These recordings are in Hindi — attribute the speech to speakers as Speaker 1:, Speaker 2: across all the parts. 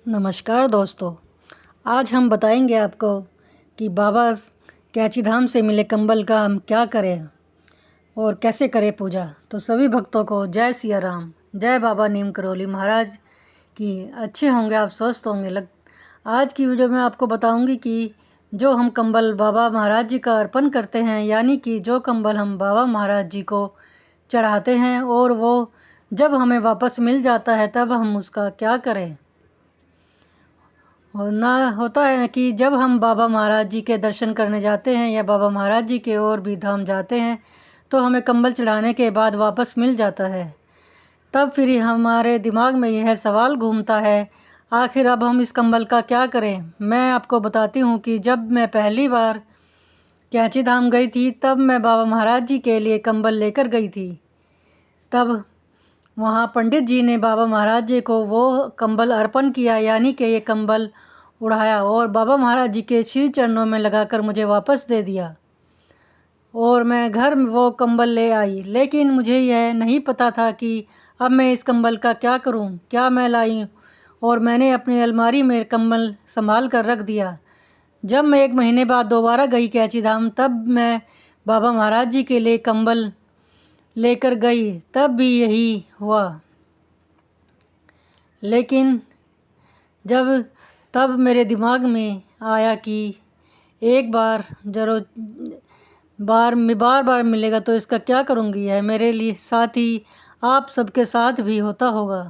Speaker 1: नमस्कार दोस्तों, आज हम बताएंगे आपको कि बाबा कैची धाम से मिले कंबल का हम क्या करें और कैसे करें पूजा। तो सभी भक्तों को जय सिया राम, जय बाबा नीम करोली महाराज की। अच्छे होंगे आप, स्वस्थ होंगे। आज की वीडियो में आपको बताऊंगी कि जो हम कंबल बाबा महाराज जी का अर्पण करते हैं, यानी कि जो कंबल हम बाबा महाराज जी को चढ़ाते हैं और वो जब हमें वापस मिल जाता है तब हम उसका क्या करें। होना होता है कि जब हम बाबा महाराज जी के दर्शन करने जाते हैं या बाबा महाराज जी के और भी धाम जाते हैं तो हमें कंबल चढ़ाने के बाद वापस मिल जाता है। तब फिर हमारे दिमाग में यह सवाल घूमता है, आखिर अब हम इस कंबल का क्या करें। मैं आपको बताती हूँ कि जब मैं पहली बार कैची धाम गई थी तब मैं बाबा महाराज जी के लिए कंबल लेकर गई थी। तब वहाँ पंडित जी ने बाबा महाराज जी को वो कंबल अर्पण किया, यानी कि ये कंबल उड़ाया और बाबा महाराज जी के श्री चरणों में लगाकर मुझे वापस दे दिया और मैं घर वो कंबल ले आई। लेकिन मुझे यह नहीं पता था कि अब मैं इस कंबल का क्या करूं, क्या मैं लाई, और मैंने अपनी अलमारी में कंबल संभाल कर रख दिया। जब मैं 1 महीने बाद दोबारा गई कैची धाम तब मैं बाबा महाराज जी के लिए कंबल लेकर गई, तब भी यही हुआ। लेकिन तब मेरे दिमाग में आया कि एक बार जरूर बार बार मिलेगा तो इसका क्या करूँगी। है मेरे लिए साथ ही आप सबके साथ भी होता होगा,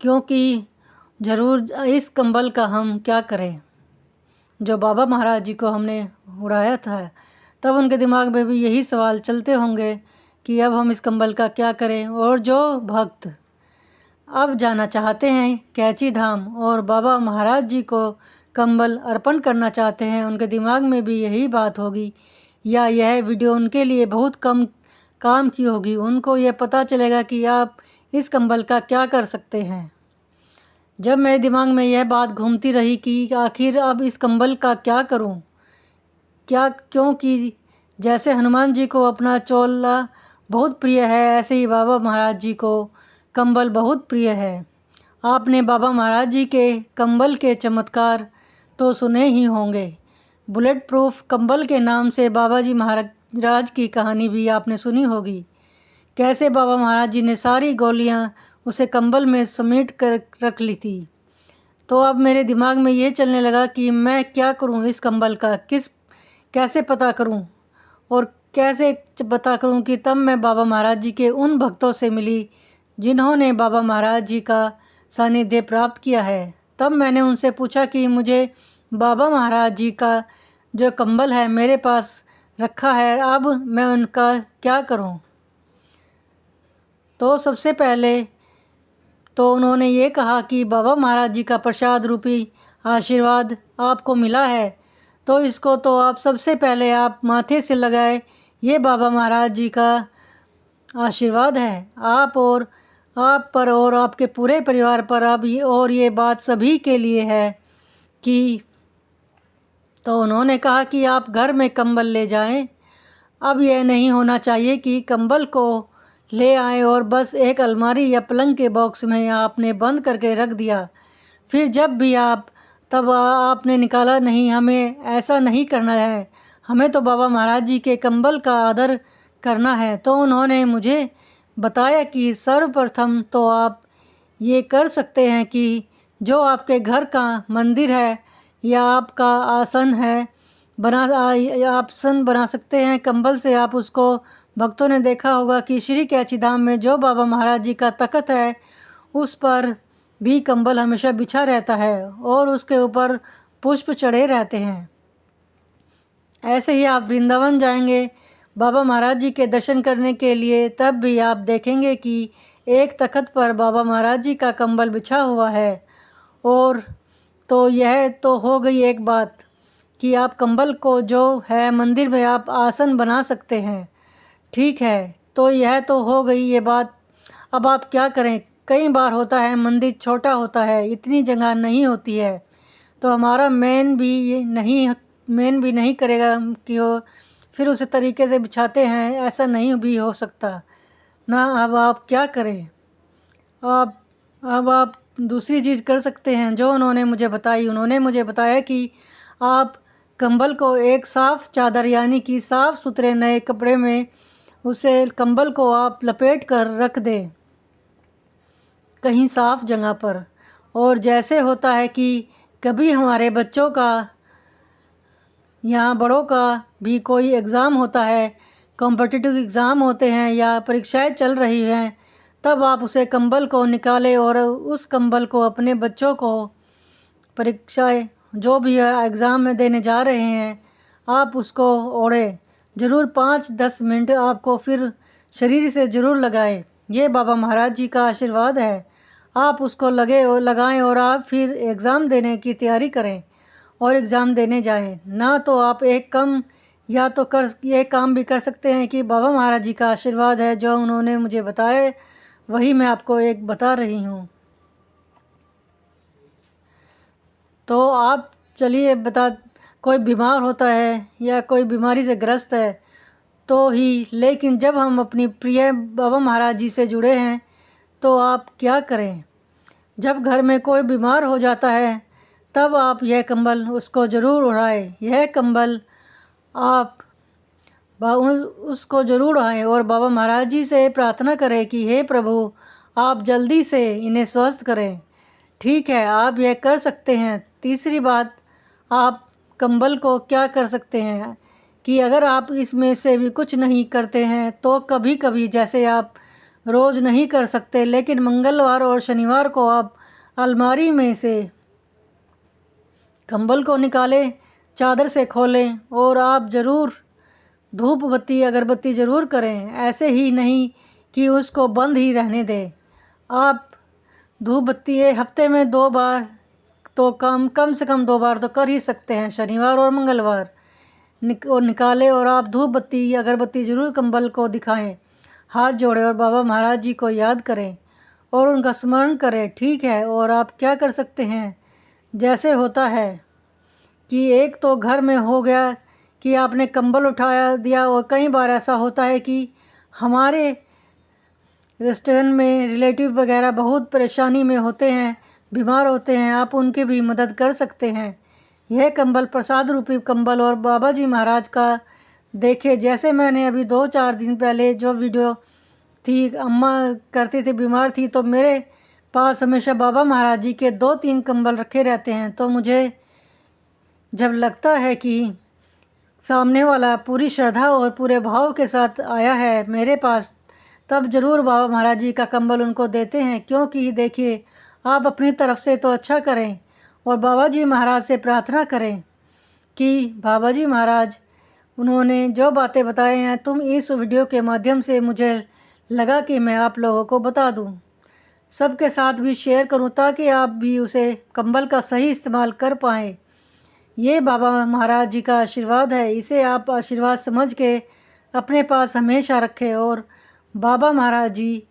Speaker 1: क्योंकि ज़रूर इस कंबल का हम क्या करें। जो बाबा महाराज जी को हमने उड़ाया था तब उनके दिमाग में भी यही सवाल चलते होंगे कि अब हम इस कंबल का क्या करें। और जो भक्त अब जाना चाहते हैं कैची धाम और बाबा महाराज जी को कंबल अर्पण करना चाहते हैं, उनके दिमाग में भी यही बात होगी, या यह वीडियो उनके लिए बहुत कम काम की होगी। उनको ये पता चलेगा कि आप इस कंबल का क्या कर सकते हैं। जब मेरे दिमाग में यह बात घूमती रही कि आखिर अब इस कंबल का क्या करूं, क्योंकि जैसे हनुमान जी को अपना चोला बहुत प्रिय है, ऐसे ही बाबा महाराज जी को कंबल बहुत प्रिय है। आपने बाबा महाराज जी के कंबल के चमत्कार तो सुने ही होंगे। बुलेट प्रूफ कंबल के नाम से बाबा जी महाराज की कहानी भी आपने सुनी होगी। कैसे बाबा महाराज जी ने सारी गोलियां उसे कंबल में समेट कर रख ली थी। तो अब मेरे दिमाग में ये चलने लगा कि मैं क्या करूं इस कंबल का, कैसे पता करूं और कैसे पता करूं कि तब मैं बाबा महाराज जी के उन भक्तों से मिली जिन्होंने बाबा महाराज जी का सानिध्य प्राप्त किया है। तब मैंने उनसे पूछा कि मुझे बाबा महाराज जी का जो कंबल है मेरे पास रखा है, अब मैं उनका क्या करूं। तो सबसे पहले तो उन्होंने ये कहा कि बाबा महाराज जी का प्रसाद रूपी आशीर्वाद आपको मिला है, तो इसको तो आप सबसे पहले आप माथे से लगाए। ये बाबा महाराज जी का आशीर्वाद है आप पर और आपके पूरे परिवार पर। अब ये बात सभी के लिए है कि तो उन्होंने कहा कि आप घर में कंबल ले जाएं। अब यह नहीं होना चाहिए कि कंबल को ले आए और बस एक अलमारी या पलंग के बॉक्स में आपने बंद करके रख दिया, फिर जब भी तब आपने निकाला नहीं। हमें ऐसा नहीं करना है, हमें तो बाबा महाराज जी के कंबल का आदर करना है। तो उन्होंने मुझे बताया कि सर्वप्रथम तो आप ये कर सकते हैं कि जो आपके घर का मंदिर है या आपका आसन है आसन बना सकते हैं कंबल से। आप उसको, भक्तों ने देखा होगा कि श्री कैची धाम में जो बाबा महाराज जी का तख्त है उस पर भी कंबल हमेशा बिछा रहता है और उसके ऊपर पुष्प चढ़े रहते हैं। ऐसे ही आप वृंदावन जाएंगे बाबा महाराज जी के दर्शन करने के लिए, तब भी आप देखेंगे कि एक तख्त पर बाबा महाराज जी का कंबल बिछा हुआ है। और तो यह तो हो गई एक बात कि आप कंबल को जो है मंदिर में आप आसन बना सकते हैं, ठीक है। तो यह तो हो गई ये बात। अब आप क्या करें, कई बार होता है मंदिर छोटा होता है, इतनी जगह नहीं होती है, तो हमारा मेन भी नहीं करेगा कि वो फिर उस तरीके से बिछाते हैं, ऐसा नहीं भी हो सकता ना। अब आप क्या करें, अब आप दूसरी चीज़ कर सकते हैं जो उन्होंने मुझे बताई। उन्होंने मुझे बताया कि आप कंबल को एक साफ़ चादर यानी कि साफ़ सुथरे नए कपड़े में उसे कंबल को आप लपेट कर रख दें कहीं साफ़ जगह पर। और जैसे होता है कि कभी हमारे बच्चों का या बड़ों का भी कोई एग्ज़ाम होता है, कॉम्पिटिटिव एग्ज़ाम होते हैं या परीक्षाएं चल रही हैं, तब आप उसे कंबल को निकालें और उस कंबल को अपने बच्चों को परीक्षाएं जो भी एग्ज़ाम में देने जा रहे हैं, आप उसको ओढ़ें। ज़रूर 5-10 मिनट आपको फिर शरीर से ज़रूर लगाएं। ये बाबा महाराज जी का आशीर्वाद है। आप उसको लगाएं और आप फिर एग्ज़ाम देने की तैयारी करें और एग्ज़ाम देने जाएं। ना तो आप एक कम या तो ये काम भी कर सकते हैं कि बाबा महाराज जी का आशीर्वाद है, जो उन्होंने मुझे बताया वही मैं आपको एक बता रही हूँ। तो आप चलिए कोई बीमार होता है या कोई बीमारी से ग्रस्त है तो ही, लेकिन जब हम अपनी प्रिय बाबा महाराज जी से जुड़े हैं तो आप क्या करें? जब घर में कोई बीमार हो जाता है तब आप यह कंबल उसको ज़रूर ओढ़ाएं। यह कंबल आप उसको ज़रूर ओढ़ाएं और बाबा महाराज जी से प्रार्थना करें कि हे प्रभु, आप जल्दी से इन्हें स्वस्थ करें। ठीक है, आप यह कर सकते हैं। तीसरी बात, आप कंबल को क्या कर सकते हैं कि अगर आप इसमें से भी कुछ नहीं करते हैं तो कभी-कभी, जैसे आप रोज़ नहीं कर सकते, लेकिन मंगलवार और शनिवार को आप अलमारी में से कंबल को निकालें, चादर से खोलें और आप ज़रूर धूप बत्ती अगरबत्ती ज़रूर करें। ऐसे ही नहीं कि उसको बंद ही रहने दें। आप धूप बत्ती हफ्ते में 2 बार तो कम से कम 2 बार तो कर ही सकते हैं, शनिवार और मंगलवार निकालें और आप धूप बत्ती अगरबत्ती ज़रूर कंबल को दिखाएं। हाथ जोड़ें और बाबा महाराज जी को याद करें और उनका स्मरण करें। ठीक है, और आप क्या कर सकते हैं, जैसे होता है कि एक तो घर में हो गया कि आपने कंबल उठाया दिया, और कई बार ऐसा होता है कि हमारे रेस्टोरेंट में रिलेटिव वगैरह बहुत परेशानी में होते हैं, बीमार होते हैं, आप उनकी भी मदद कर सकते हैं। यह कंबल प्रसाद रूपी कंबल और बाबा जी महाराज का देखे, जैसे मैंने अभी 2-4 दिन पहले जो वीडियो थी, अम्मा करती थी, बीमार थी, तो मेरे पास हमेशा बाबा महाराज जी के 2-3 कंबल रखे रहते हैं। तो मुझे जब लगता है कि सामने वाला पूरी श्रद्धा और पूरे भाव के साथ आया है मेरे पास, तब ज़रूर बाबा महाराज जी का कंबल उनको देते हैं। क्योंकि देखिए, आप अपनी तरफ से तो अच्छा करें और बाबा जी महाराज से प्रार्थना करें कि बाबा जी महाराज, उन्होंने जो बातें बताए हैं, तुम इस वीडियो के माध्यम से मुझे लगा कि मैं आप लोगों को बता दूं, सबके साथ भी शेयर करूं, ताकि आप भी उसे कंबल का सही इस्तेमाल कर पाएँ। ये बाबा महाराज जी का आशीर्वाद है, इसे आप आशीर्वाद समझ के अपने पास हमेशा रखें। और बाबा महाराज जी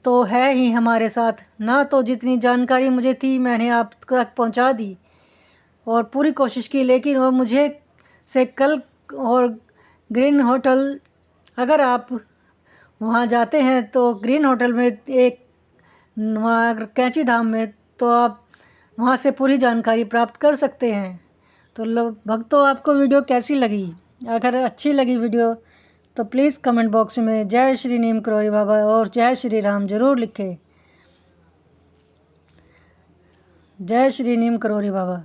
Speaker 1: तो है ही हमारे साथ। ना तो जितनी जानकारी मुझे थी मैंने आप तक पहुंचा दी और पूरी कोशिश की, लेकिन और मुझे से कल और ग्रीन होटल, अगर आप वहाँ जाते हैं तो ग्रीन होटल में एक वहाँ कैंची धाम में, तो आप वहाँ से पूरी जानकारी प्राप्त कर सकते हैं। तो भक्तों, आपको वीडियो कैसी लगी? अगर अच्छी लगी वीडियो तो प्लीज़ कमेंट बॉक्स में जय श्री नीम करोली बाबा और जय श्री राम ज़रूर लिखें। जय श्री नीम करोली बाबा।